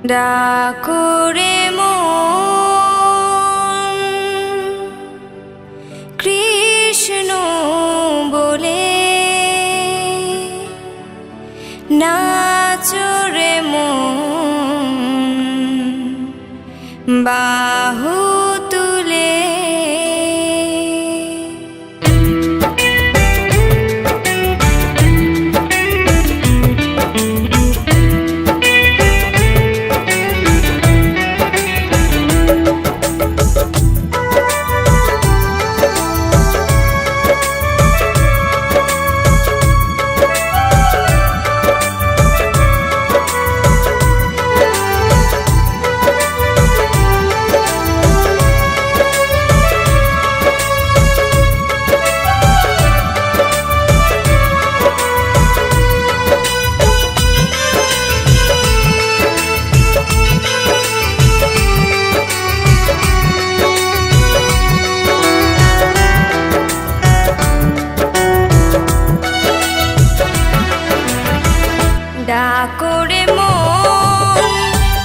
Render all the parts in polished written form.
ডাকরে মন কৃষ্ণ বলে, নাচরে মন বাহু তুলে। ডাকরে মন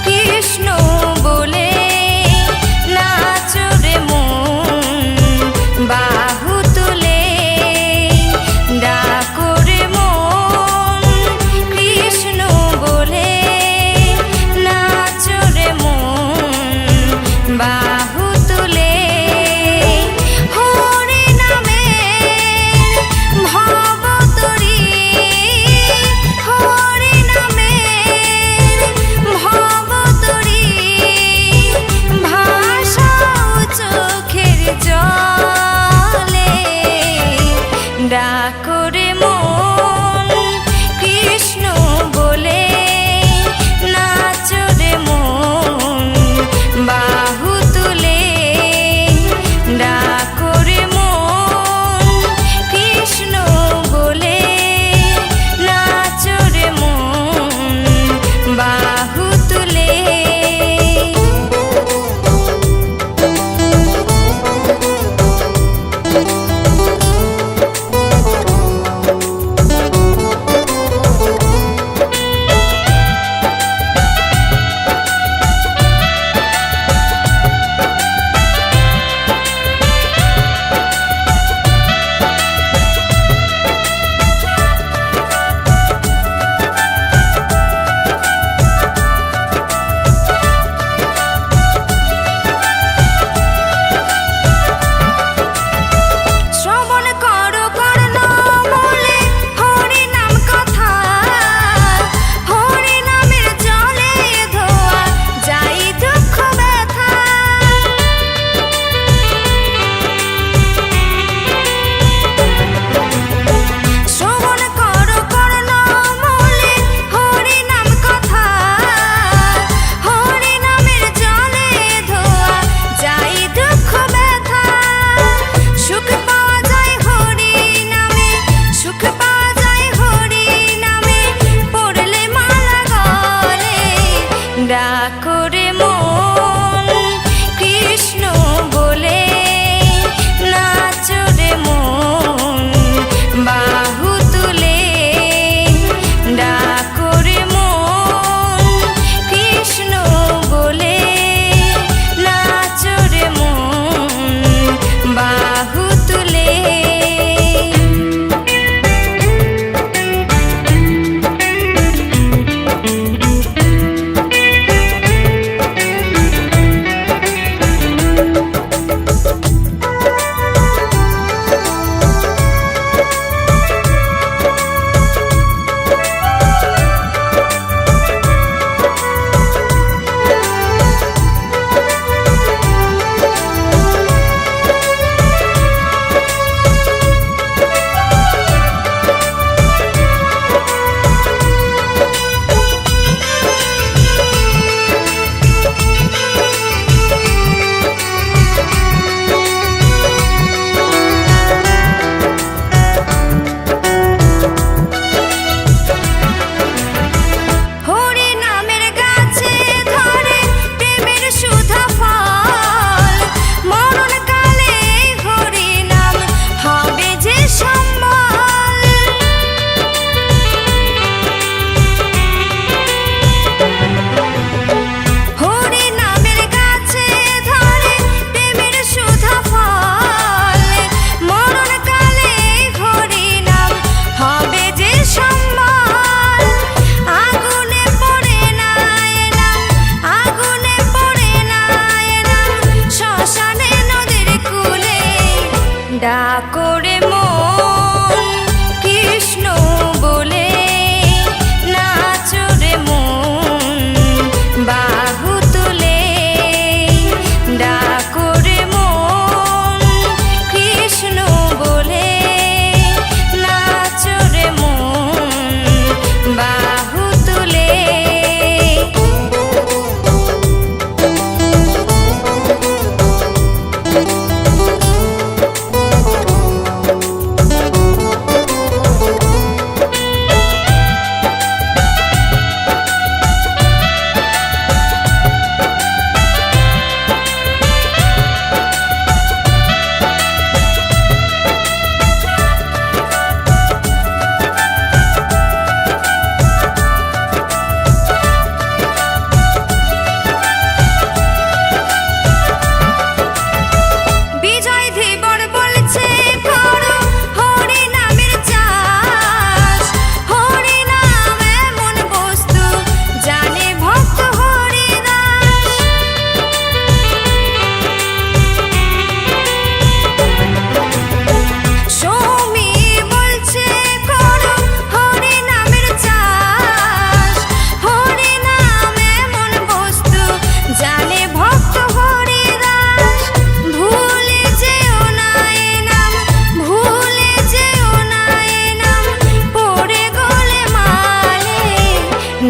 কৃষ্ণ বলে, নাচরে মন বাহু তুলে। ডাকরে মন কৃষ্ণ বলে, নাচরে মন বাহু তুলে। হরি নামে ভবতরী, হরি নামে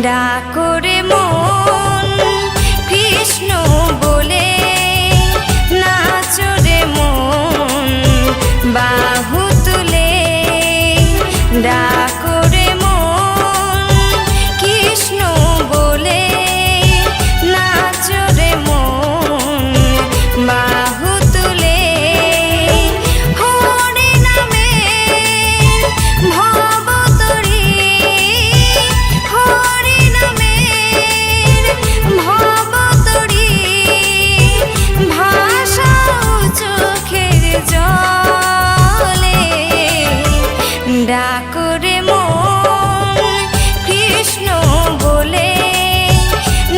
ডাকরে মন কৃষ্ণ বলে, নাচরে মন বাহু তুলে। ডাকরে মন কৃষ্ণ বলে, নাচরে মন বাহু তুলে। হরি নামে ভবতরী, হরি নামে ভবতরী, ভাসাও চোখের জলে। ডাকরে মন কৃষ্ণ বলে,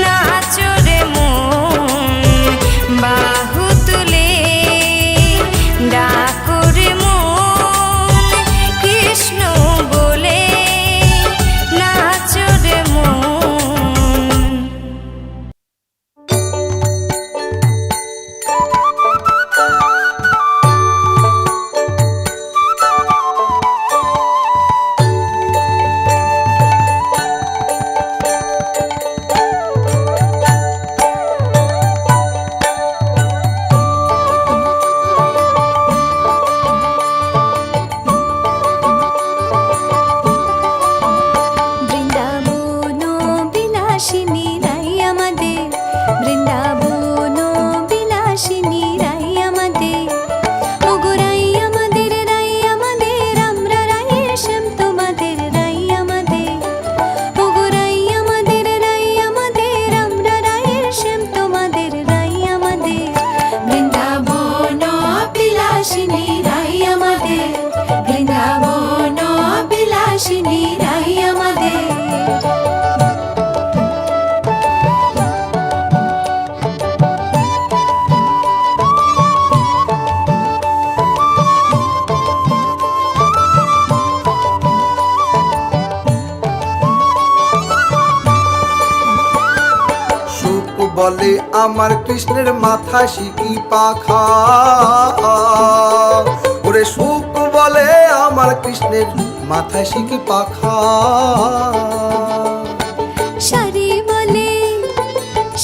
নাচরে মন বাহু তুলে। ডাকরে মন কৃষ্ণ বলে, নাচরে মন। বৃন্দাবন বিলাসিনী রাই আমাদের, বৃন্দাবন বিলাসিনী রাই আমাদের। ওগো রাই আমাদের, রাই আমাদের, আমরা রাইয়ের শ্যাম তোমাদের রাই আমাদের। ওগো রাই আমাদের, রাই আমাদের, আমরা রাইয়ের শ্যাম তোমাদের রাই আমাদের। বৃন্দাবন বিলাসিনী রাই আমাদের, বৃন্দাবন বিলাসিনী রাই আমাদের। সুখ বলে আমার কৃষ্ণের মাথা শিকি পাখা, ওরে সুখ বলে আমার কৃষ্ণের মাথা শিকি পাখা। সারি বলে,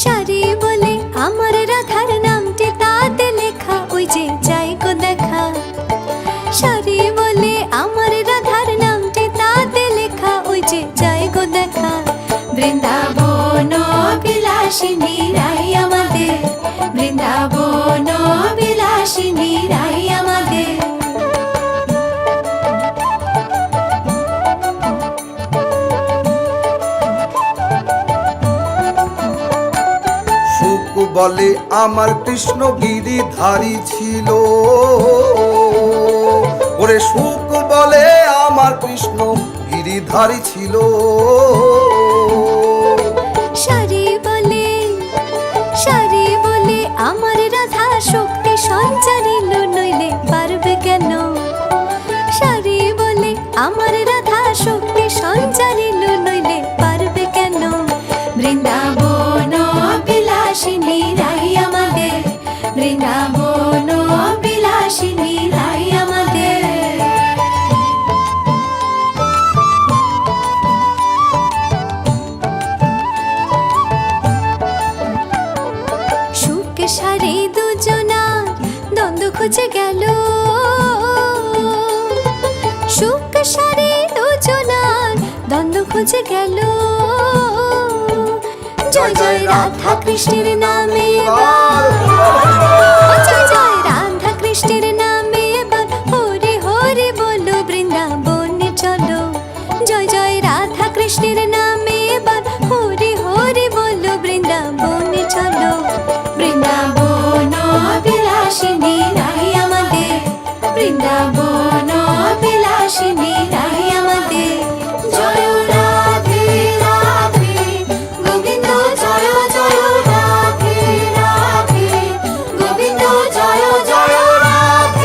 সারি বলে আমার রাধার নামটি তাতে লেখা, ওই যে যাই গো দেখা। সারি বলে আমার রাধার নামটি তাতে লেখা, ওই যে যাই গো দেখা। বৃন্দাবন বিলাসিনী রাই আমাদের, বৃন্দাবন বিলাসিনী রাই আমাদের। সুখ বলে আমার কৃষ্ণ গিরিধারী ছিল, ওরে সুখ বলে আমার কৃষ্ণ গিরিধারী ছিল। সারি বলে, সারি বলে আমার রাধা শক্তি সঞ্চারিল, নইলে পারবে কেন। সারি বলে আমার রাধা শক্তি সঞ্চারিল, নইলে পারবে কেন। বৃন্দাবন বিলাসিনী রাই আমাদের, বৃন্দাবন বিলাসিনী রাই আমাদের। সুখ সারি দুজনার দ্বন্দ্ব খুঁজে গেল, সুখ সারি দুজনার দ্বন্দ্ব খুঁজে গেল। জয় জয় রাধা কৃষ্ণের নামে এবার, জয় জয় রাধা কৃষ্ণের নামে এবার, হরি হরি বলো বৃন্দাবনে চলো। জয় জয় রাধা কৃষ্ণের নামে এবার, হরি হরি বলো বৃন্দাবনে চলো। বৃন্দাবন বিলাসিনী রাই আমাদের, বৃন্দাবন বিলাসিনী রাই আমাদের। জয় রাধে রাধে গোবিন্দ, জয় জয় রাধে রাধে গোবিন্দ, জয় জয় রাধে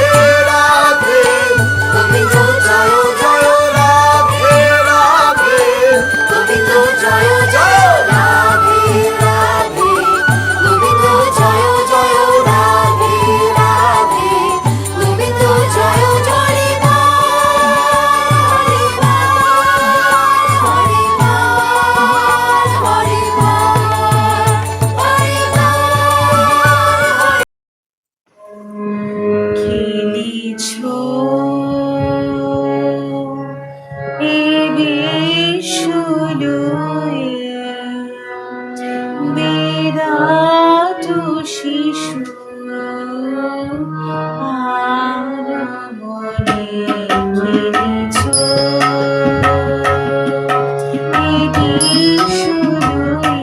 সুদূরে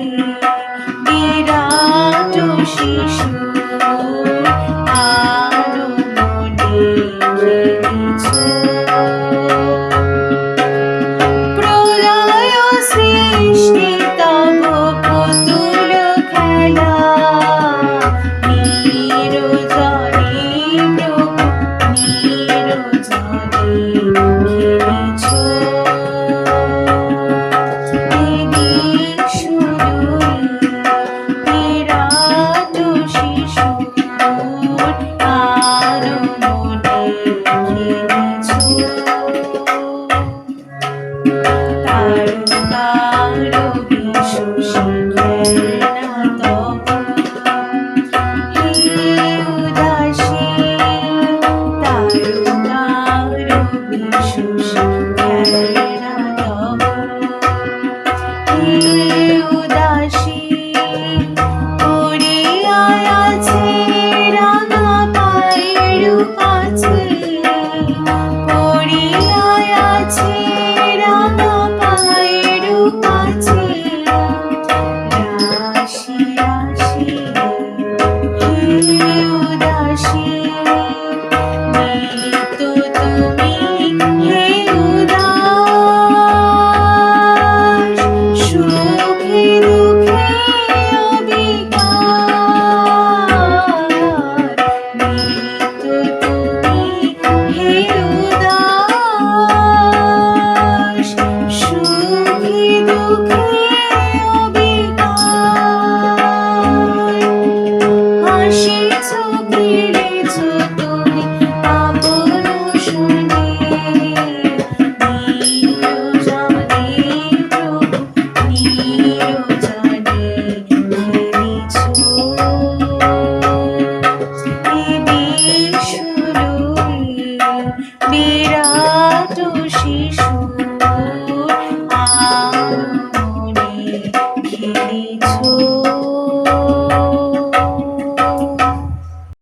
বিরাট শিশু আরো মনে কিছু প্রলয় সৃষ্টি তব পুতুল খেলা নিরজনে প্রভু নিরজনে খেলেছ এদিক সুদূরে বিরাট শিশু আরো মনে খেলেছ তারকার বিশু শিখেনা তব হে উদাসী তারকার বিশু শিখেনা তব হে